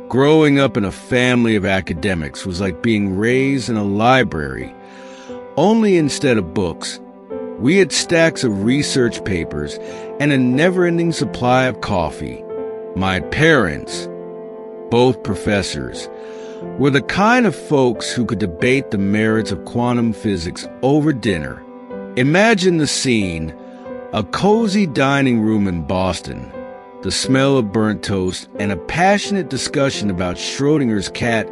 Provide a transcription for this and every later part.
Growing up in a family of academics was like being raised in a library, only instead of books, we had stacks of research papers and a never-ending supply of coffee. My parents, both professors, were the kind of folks who could debate the merits of quantum physics over dinner. Imagine the scene, a cozy dining room in Boston, the smell of burnt toast, and a passionate discussion about Schrodinger's cat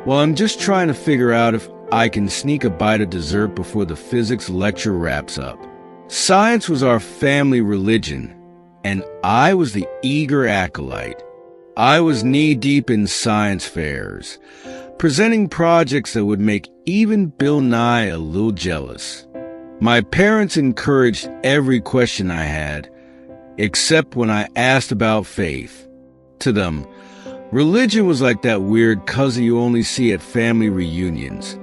while I'm just trying to figure out if I can sneak a bite of dessert before the physics lecture wraps up. Science was our family religion, and I was the eager acolyte. I was knee-deep in science fairs, presenting projects that would make even Bill Nye a little jealous. My parents encouraged every question I had, except when I asked about faith. To them, religion was like that weird cousin you only see at family reunions.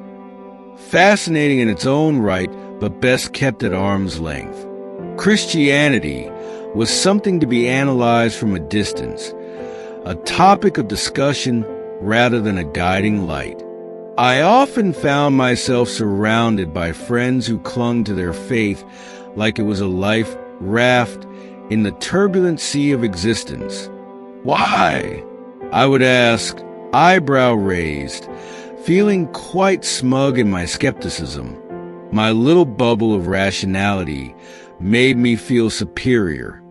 Fascinating in its own right, but best kept at arm's length. Christianity was something to be analyzed from a distance, a topic of discussion rather than a guiding light. I often found myself surrounded by friends who clung to their faith like it was a life raft in the turbulent sea of existence. Why? I would ask, eyebrow raised, feeling quite smug in my skepticism. My little bubble of rationality made me feel superior,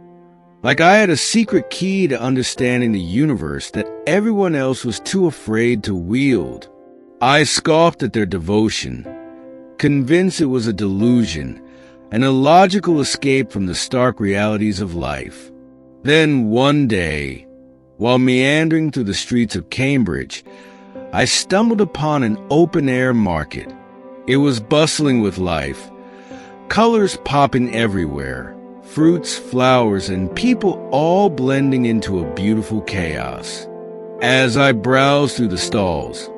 like I had a secret key to understanding the universe that everyone else was too afraid to wield. I scoffed at their devotion, convinced it was a delusion, an illogical escape from the stark realities of life. Then one day, while meandering through the streets of Cambridge, I stumbled upon an open-air market. It was bustling with life, colors popping everywhere, fruits, flowers, and people all blending into a beautiful chaos. As I browsed through the stalls,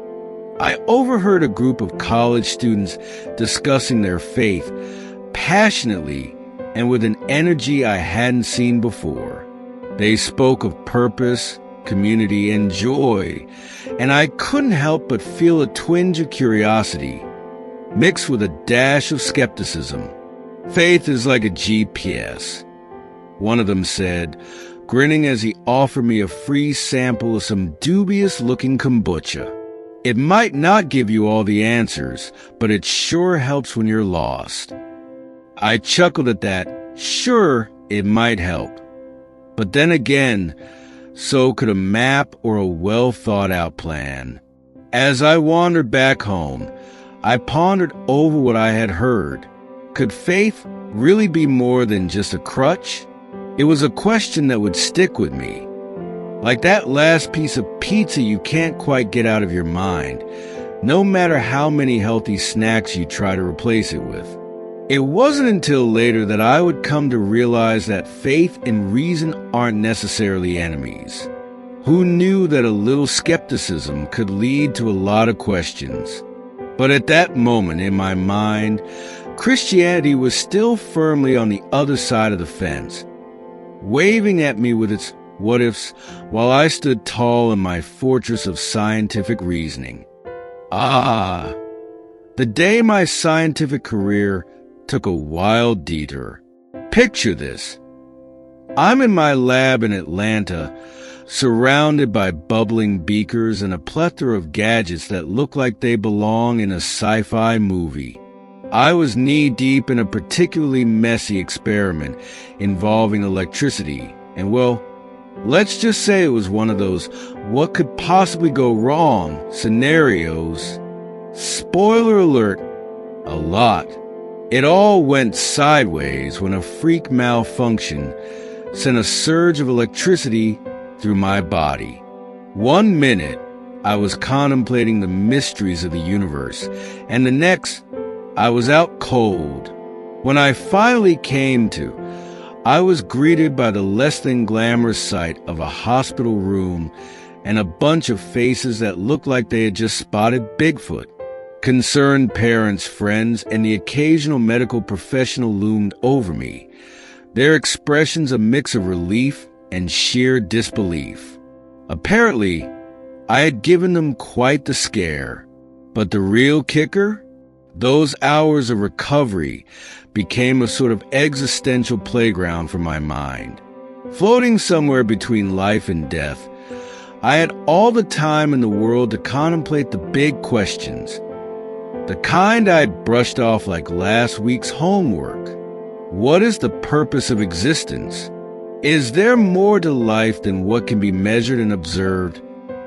I overheard a group of college students discussing their faith passionately and with an energy I hadn't seen before. They spoke of purpose, community, and joy, and I couldn't help but feel a twinge of curiosity, mixed with a dash of skepticism. Faith is like a GPS, one of them said, grinning as he offered me a free sample of some dubious-looking kombucha. It might not give you all the answers, but it sure helps when you're lost. I chuckled at that. Sure, it might help. But then again, so could a map or a well-thought-out plan. As I wandered back home, I pondered over what I had heard. Could faith really be more than just a crutch? It was a question that would stick with me. Like that last piece of pizza you can't quite get out of your mind, no matter how many healthy snacks you try to replace it with. It wasn't until later that I would come to realize that faith and reason aren't necessarily enemies. Who knew that a little skepticism could lead to a lot of questions? But at that moment in my mind, Christianity was still firmly on the other side of the fence, waving at me with its what-ifs while I stood tall in my fortress of scientific reasoning. The day my scientific career took a wild detour. Picture this. I'm in my lab in Atlanta, surrounded by bubbling beakers and a plethora of gadgets that look like they belong in a sci-fi movie. I was knee-deep in a particularly messy experiment involving electricity, and well, let's just say it was one of those what could possibly go wrong scenarios. Spoiler alert, a lot. It all went sideways when a freak malfunction sent a surge of electricity through my body. 1 minute, I was contemplating the mysteries of the universe, and the next, I was out cold. When I finally came to, I was greeted by the less than glamorous sight of a hospital room and a bunch of faces that looked like they had just spotted Bigfoot. Concerned parents, friends, and the occasional medical professional loomed over me, their expressions a mix of relief and sheer disbelief. Apparently, I had given them quite the scare. But the real kicker? Those hours of recovery became a sort of existential playground for my mind. Floating somewhere between life and death, I had all the time in the world to contemplate the big questions, the kind I'd brushed off like last week's homework. What is the purpose of existence? Is there more to life than what can be measured and observed?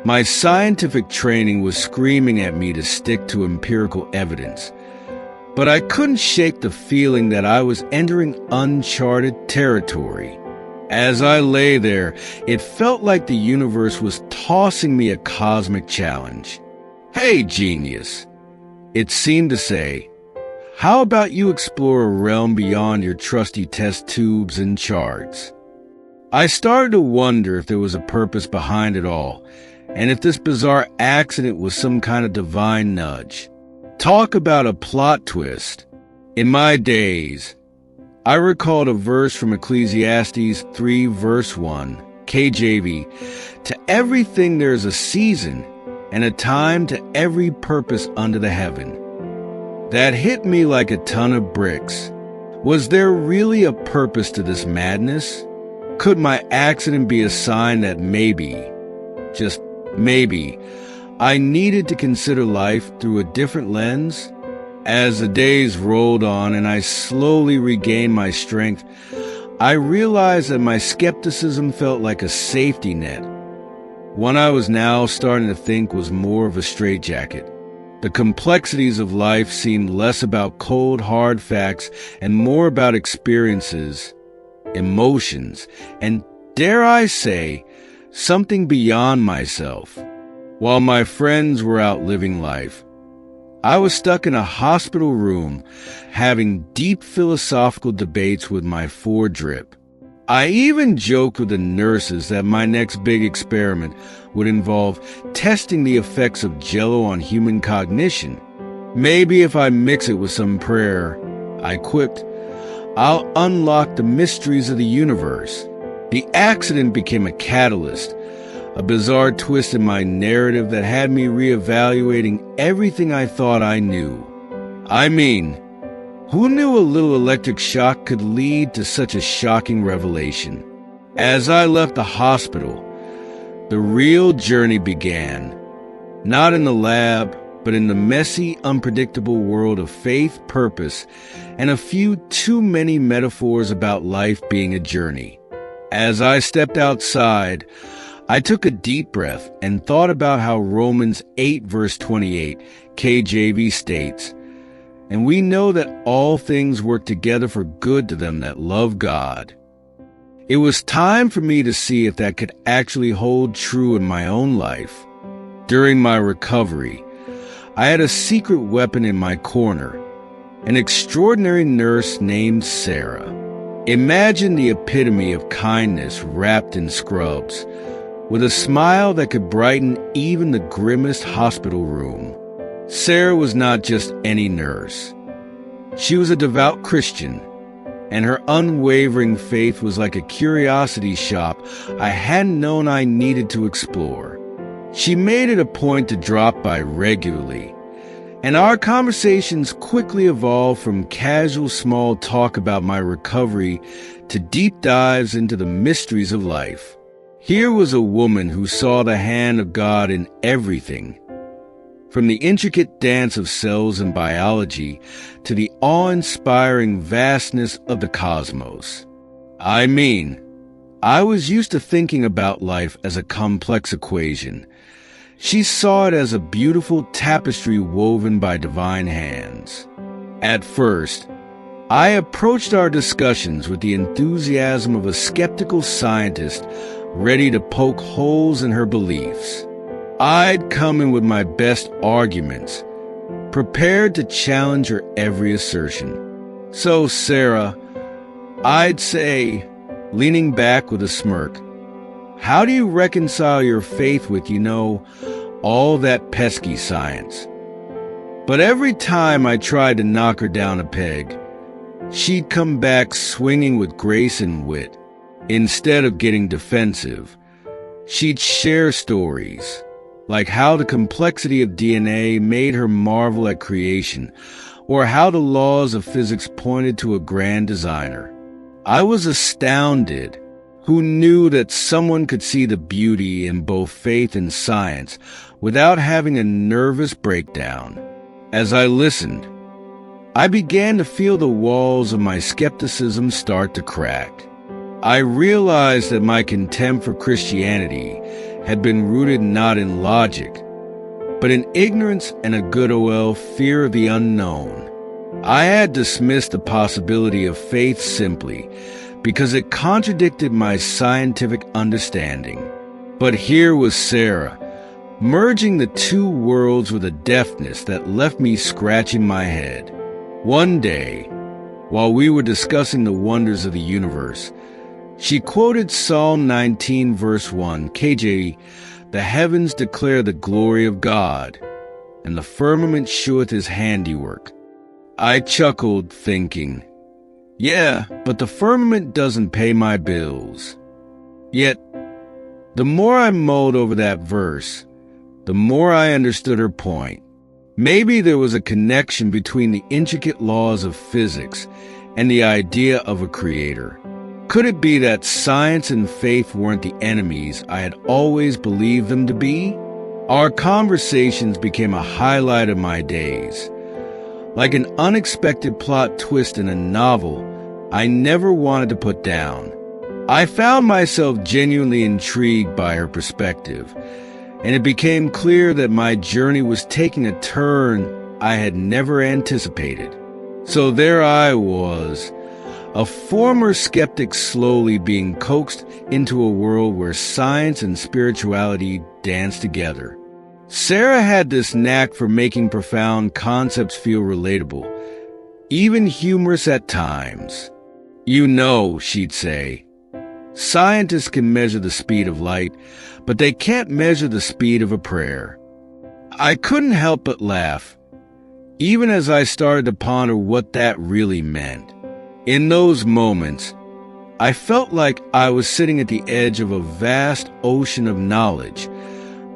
My scientific training was screaming at me to stick to empirical evidence, but I couldn't shake the feeling that I was entering uncharted territory. As I lay there, it felt like the universe was tossing me a cosmic challenge. "Hey, genius," it seemed to say, "how about you explore a realm beyond your trusty test tubes and charts?" I started to wonder if there was a purpose behind it all, and if this bizarre accident was some kind of divine nudge. Talk about a plot twist. In my days, I recalled a verse from Ecclesiastes 3 verse 1, KJV, "To everything there is a season, and a time to every purpose under the heaven." That hit me like a ton of bricks. Was there really a purpose to this madness? Could my accident be a sign that maybe, just maybe, I needed to consider life through a different lens? As the days rolled on and I slowly regained my strength, I realized that my skepticism felt like a safety net. One I was now starting to think was more of a straitjacket. The complexities of life seemed less about cold, hard facts and more about experiences, emotions, and, dare I say, something beyond myself. While my friends were out living life, I was stuck in a hospital room having deep philosophical debates with my 4-drip. I even joked with the nurses that my next big experiment would involve testing the effects of Jell-O on human cognition. Maybe if I mix it with some prayer, I quipped, I'll unlock the mysteries of the universe. The accident became a catalyst, a bizarre twist in my narrative that had me reevaluating everything I thought I knew. I mean, who knew a little electric shock could lead to such a shocking revelation? As I left the hospital, the real journey began. Not in the lab, but in the messy, unpredictable world of faith, purpose, and a few too many metaphors about life being a journey. As I stepped outside, I took a deep breath and thought about how Romans 8 verse 28 KJV states, "And we know that all things work together for good to them that love God." It was time for me to see if that could actually hold true in my own life. During my recovery, I had a secret weapon in my corner, an extraordinary nurse named Sarah. Imagine the epitome of kindness wrapped in scrubs, with a smile that could brighten even the grimmest hospital room. Sarah was not just any nurse. She was a devout Christian, and her unwavering faith was like a curiosity shop I hadn't known I needed to explore. She made it a point to drop by regularly, and our conversations quickly evolved from casual small talk about my recovery to deep dives into the mysteries of life. Here was a woman who saw the hand of God in everything, from the intricate dance of cells and biology to the awe-inspiring vastness of the cosmos. I mean, I was used to thinking about life as a complex equation. She saw it as a beautiful tapestry woven by divine hands. At first, I approached our discussions with the enthusiasm of a skeptical scientist ready to poke holes in her beliefs. I'd come in with my best arguments, prepared to challenge her every assertion. "So, Sarah," I'd say, leaning back with a smirk, "how do you reconcile your faith with, all that pesky science?" But every time I tried to knock her down a peg, she'd come back swinging with grace and wit. Instead of getting defensive, she'd share stories, like how the complexity of DNA made her marvel at creation, or how the laws of physics pointed to a grand designer. I was astounded. Who knew that someone could see the beauty in both faith and science without having a nervous breakdown? As I listened, I began to feel the walls of my skepticism start to crack. I realized that my contempt for Christianity had been rooted not in logic, but in ignorance and a good old fear of the unknown. I had dismissed the possibility of faith simply because it contradicted my scientific understanding. But here was Sarah, merging the two worlds with a deftness that left me scratching my head. One day, while we were discussing the wonders of the universe, she quoted Psalm 19 verse 1, KJ, "The heavens declare the glory of God, and the firmament sheweth his handiwork." I chuckled, thinking, yeah, but the firmament doesn't pay my bills. Yet, the more I mulled over that verse, the more I understood her point. Maybe there was a connection between the intricate laws of physics and the idea of a creator. Could it be that science and faith weren't the enemies I had always believed them to be? Our conversations became a highlight of my days. Like an unexpected plot twist in a novel I never wanted to put down. I found myself genuinely intrigued by her perspective, and it became clear that my journey was taking a turn I had never anticipated. So there I was, a former skeptic slowly being coaxed into a world where science and spirituality dance together. Sarah had this knack for making profound concepts feel relatable, even humorous at times. You know, she'd say, scientists can measure the speed of light, but they can't measure the speed of a prayer. I couldn't help but laugh, even as I started to ponder what that really meant. In those moments, I felt like I was sitting at the edge of a vast ocean of knowledge,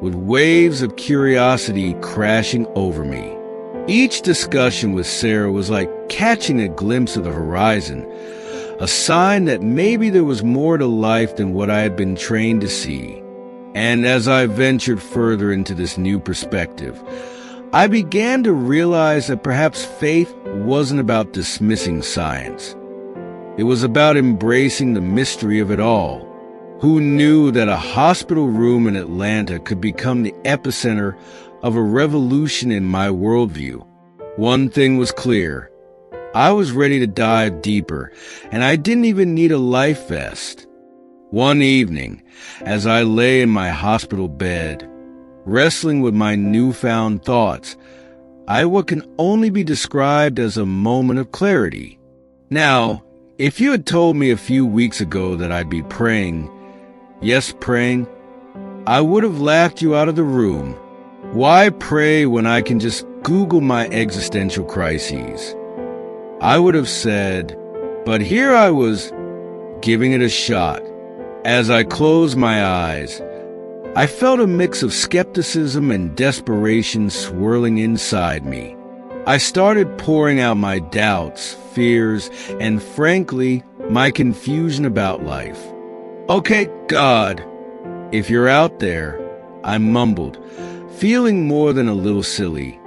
with waves of curiosity crashing over me. Each discussion with Sarah was like catching a glimpse of the horizon, a sign that maybe there was more to life than what I had been trained to see. And as I ventured further into this new perspective, I began to realize that perhaps faith wasn't about dismissing science. It was about embracing the mystery of it all. Who knew that a hospital room in Atlanta could become the epicenter of a revolution in my worldview? One thing was clear. I was ready to dive deeper, and I didn't even need a life vest. One evening, as I lay in my hospital bed, wrestling with my newfound thoughts, I had what can only be described as a moment of clarity. Now, if you had told me a few weeks ago that I'd be praying, yes, praying, I would have laughed you out of the room. Why pray when I can just Google my existential crises? I would have said, but here I was, giving it a shot. As I closed my eyes, I felt a mix of skepticism and desperation swirling inside me. I started pouring out my doubts, fears, and frankly, my confusion about life. Okay, God, if you're out there, I mumbled, feeling more than a little silly.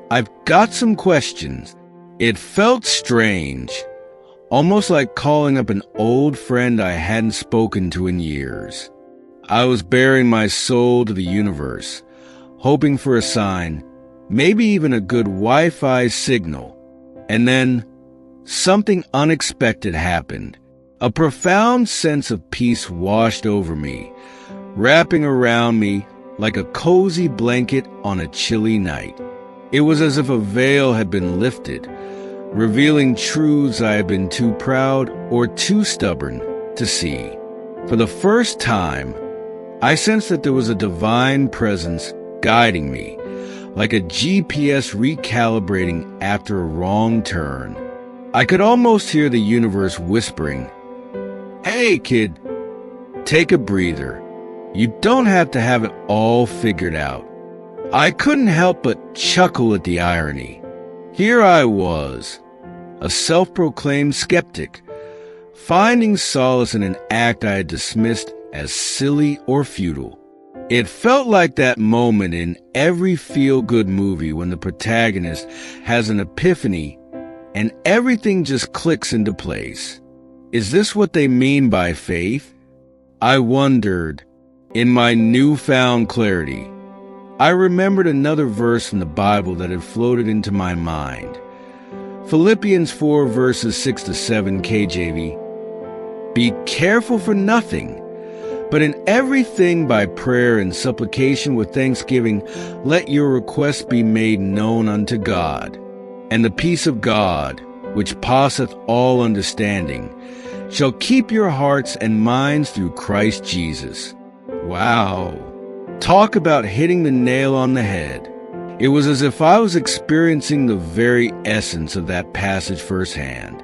I've got some questions. It felt strange, almost like calling up an old friend I hadn't spoken to in years. I was baring my soul to the universe, hoping for a sign, maybe even a good Wi-Fi signal. And then, something unexpected happened. A profound sense of peace washed over me, wrapping around me like a cozy blanket on a chilly night. It was as if a veil had been lifted, revealing truths I had been too proud or too stubborn to see. For the first time, I sensed that there was a divine presence guiding me, like a GPS recalibrating after a wrong turn. I could almost hear the universe whispering, "Hey, kid, take a breather. You don't have to have it all figured out. I couldn't help but chuckle at the irony. Here I was, a self-proclaimed skeptic, finding solace in an act I had dismissed as silly or futile. It felt like that moment in every feel-good movie when the protagonist has an epiphany and everything just clicks into place. Is this what they mean by faith? I wondered. In my newfound clarity, I remembered another verse from the Bible that had floated into my mind. Philippians 4 verses 6 to 7 KJV. Be careful for nothing, but in everything by prayer and supplication with thanksgiving, let your requests be made known unto God. And the peace of God, which passeth all understanding, shall keep your hearts and minds through Christ Jesus. Wow. Talk about hitting the nail on the head. It was as if I was experiencing the very essence of that passage firsthand.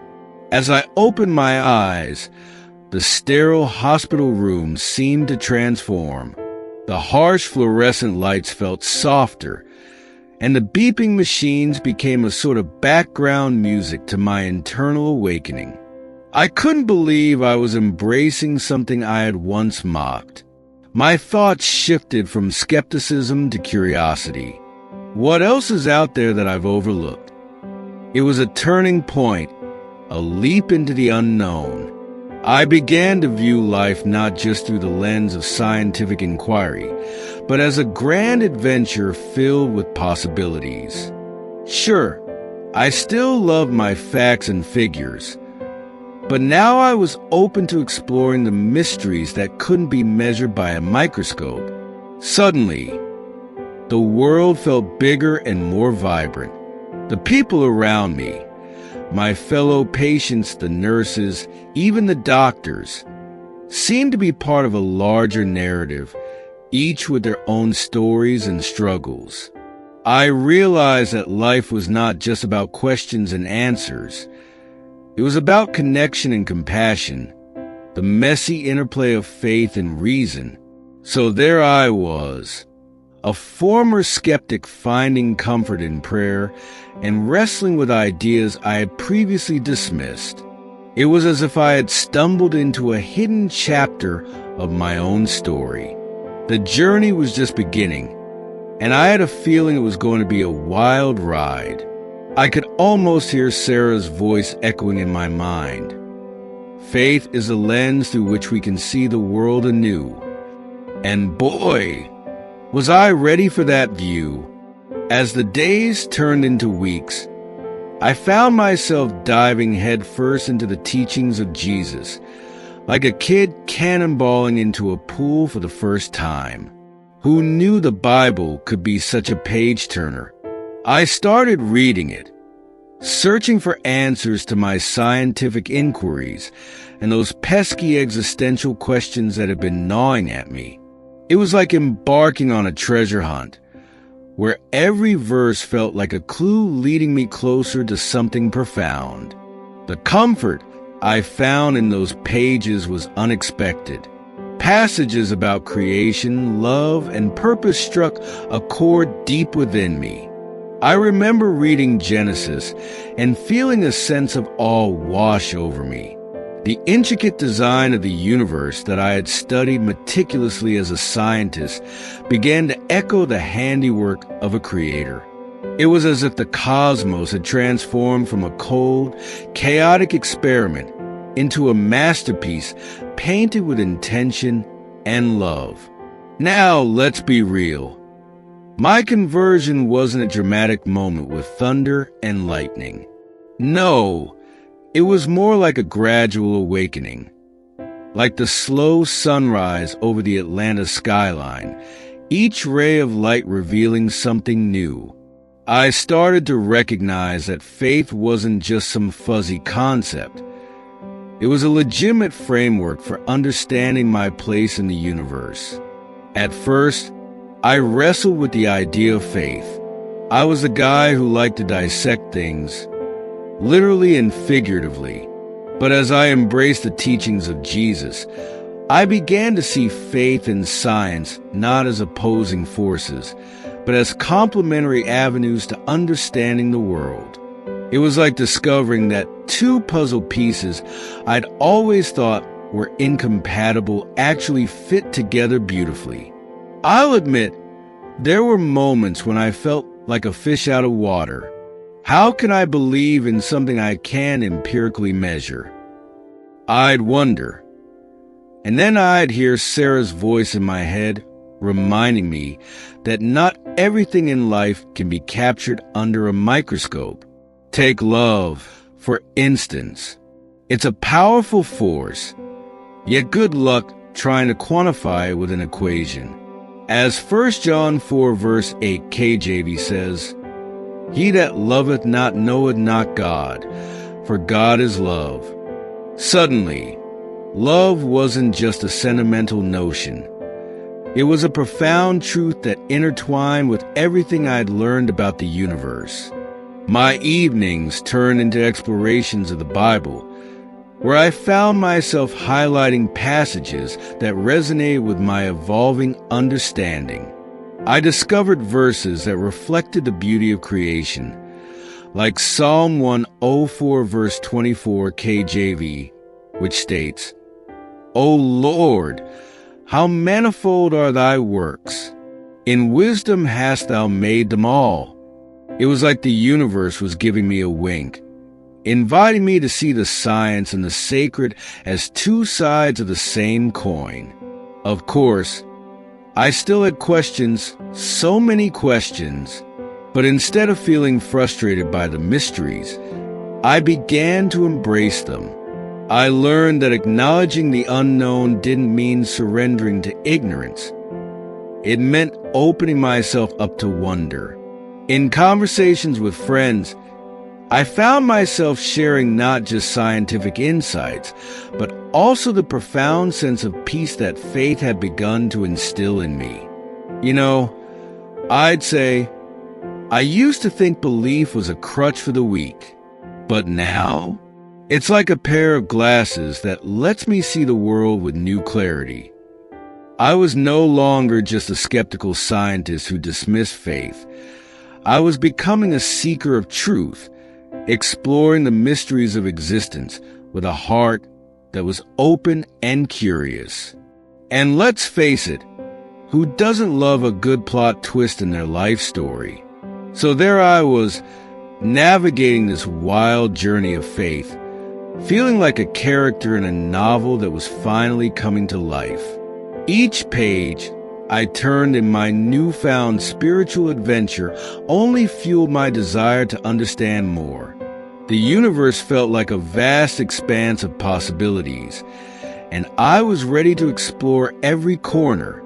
As I opened my eyes, the sterile hospital room seemed to transform. The harsh fluorescent lights felt softer, and the beeping machines became a sort of background music to my internal awakening. I couldn't believe I was embracing something I had once mocked. My thoughts shifted from skepticism to curiosity. What else is out there that I've overlooked? It was a turning point, a leap into the unknown. I began to view life not just through the lens of scientific inquiry, but as a grand adventure filled with possibilities. Sure, I still loved my facts and figures, but now I was open to exploring the mysteries that couldn't be measured by a microscope. Suddenly, the world felt bigger and more vibrant. The people around me, my fellow patients, the nurses, even the doctors, seemed to be part of a larger narrative, each with their own stories and struggles. I realized that life was not just about questions and answers. It was about connection and compassion, the messy interplay of faith and reason. So there I was, a former skeptic finding comfort in prayer and wrestling with ideas I had previously dismissed. It was as if I had stumbled into a hidden chapter of my own story. The journey was just beginning, and I had a feeling it was going to be a wild ride. I could almost hear Sarah's voice echoing in my mind. Faith is a lens through which we can see the world anew. And boy, was I ready for that view. As the days turned into weeks, I found myself diving headfirst into the teachings of Jesus, like a kid cannonballing into a pool for the first time. Who knew the Bible could be such a page-turner? I started reading it, searching for answers to my scientific inquiries and those pesky existential questions that had been gnawing at me. It was like embarking on a treasure hunt, where every verse felt like a clue leading me closer to something profound. The comfort I found in those pages was unexpected. Passages about creation, love, and purpose struck a chord deep within me. I remember reading Genesis and feeling a sense of awe wash over me. The intricate design of the universe that I had studied meticulously as a scientist began to echo the handiwork of a creator. It was as if the cosmos had transformed from a cold, chaotic experiment into a masterpiece painted with intention and love. Now, let's be real. My conversion wasn't a dramatic moment with thunder and lightning. No, it was more like a gradual awakening, like the slow sunrise over the Atlanta skyline, each ray of light revealing something new. I started to recognize that faith wasn't just some fuzzy concept. It was a legitimate framework for understanding my place in the universe. At first, I wrestled with the idea of faith. I was a guy who liked to dissect things, literally and figuratively. But as I embraced the teachings of Jesus, I began to see faith and science not as opposing forces, but as complementary avenues to understanding the world. It was like discovering that two puzzle pieces I'd always thought were incompatible actually fit together beautifully. I'll admit, there were moments when I felt like a fish out of water. How can I believe in something I can't empirically measure? I'd wonder. And then I'd hear Sarah's voice in my head reminding me that not everything in life can be captured under a microscope. Take love, for instance. It's a powerful force, yet good luck trying to quantify it with an equation. As 1 John 4 verse 8 KJV says, "He that loveth not knoweth not God, for God is love." Suddenly, love wasn't just a sentimental notion. It was a profound truth that intertwined with everything I'd learned about the universe. My evenings turned into explorations of the Bible, where I found myself highlighting passages that resonated with my evolving understanding. I discovered verses that reflected the beauty of creation, like Psalm 104 verse 24 KJV, which states, "O Lord, how manifold are thy works! In wisdom hast thou made them all." It was like the universe was giving me a wink, inviting me to see the science and the sacred as two sides of the same coin. Of course, I still had questions, so many questions, but instead of feeling frustrated by the mysteries, I began to embrace them. I learned that acknowledging the unknown didn't mean surrendering to ignorance. It meant opening myself up to wonder. In conversations with friends, I found myself sharing not just scientific insights, but also the profound sense of peace that faith had begun to instill in me. You know, I'd say, I used to think belief was a crutch for the weak, but now, it's like a pair of glasses that lets me see the world with new clarity. I was no longer just a skeptical scientist who dismissed faith. I was becoming a seeker of truth, exploring the mysteries of existence with a heart that was open and curious. And let's face it, who doesn't love a good plot twist in their life story? So there I was, navigating this wild journey of faith, feeling like a character in a novel that was finally coming to life. Each page I turned in my newfound spiritual adventure only fueled my desire to understand more. The universe felt like a vast expanse of possibilities, and I was ready to explore every corner,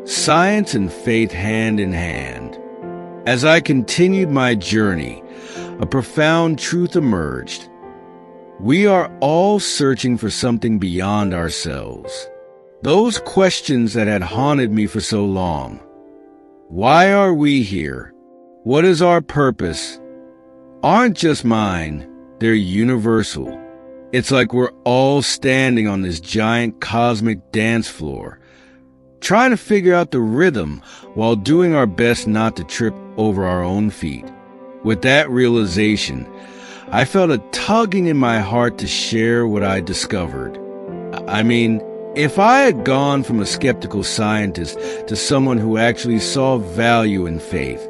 science and faith hand in hand. As I continued my journey, a profound truth emerged. We are all searching for something beyond ourselves. Those questions that had haunted me for so long. Why are we here? What is our purpose? Aren't just mine, they're universal. It's like we're all standing on this giant cosmic dance floor, trying to figure out the rhythm while doing our best not to trip over our own feet. With that realization, I felt a tugging in my heart to share what I discovered. I mean, if I had gone from a skeptical scientist to someone who actually saw value in faith,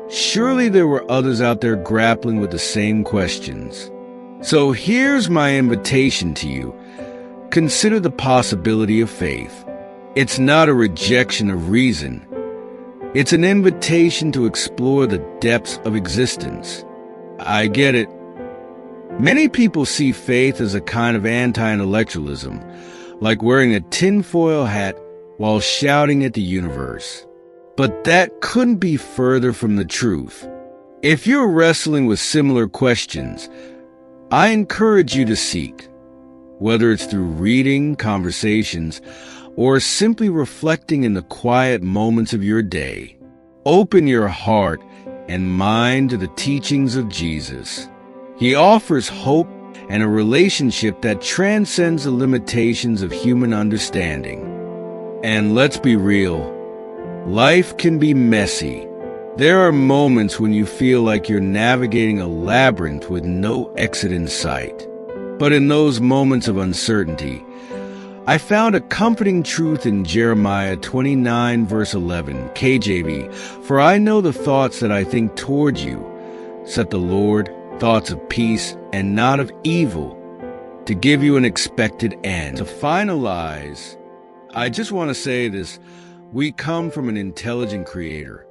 surely there were others out there grappling with the same questions. So here's my invitation to you. Consider the possibility of faith. It's not a rejection of reason. It's an invitation to explore the depths of existence. I get it. Many people see faith as a kind of anti-intellectualism, like wearing a tinfoil hat while shouting at the universe. But that couldn't be further from the truth. If you're wrestling with similar questions, I encourage you to seek, whether it's through reading, conversations, or simply reflecting in the quiet moments of your day. Open your heart and mind to the teachings of Jesus. He offers hope and a relationship that transcends the limitations of human understanding. And let's be real, life can be messy. There are moments when you feel like you're navigating a labyrinth with no exit in sight. But in those moments of uncertainty, I found a comforting truth in Jeremiah 29, verse 11, KJV, "For I know the thoughts that I think toward you, said the Lord, thoughts of peace and not of evil, to give you an expected end." To finalize, I just want to say this. We come from an intelligent creator.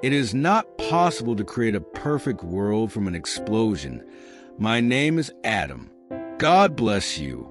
It is not possible to create a perfect world from an explosion. My name is Adam. God bless you.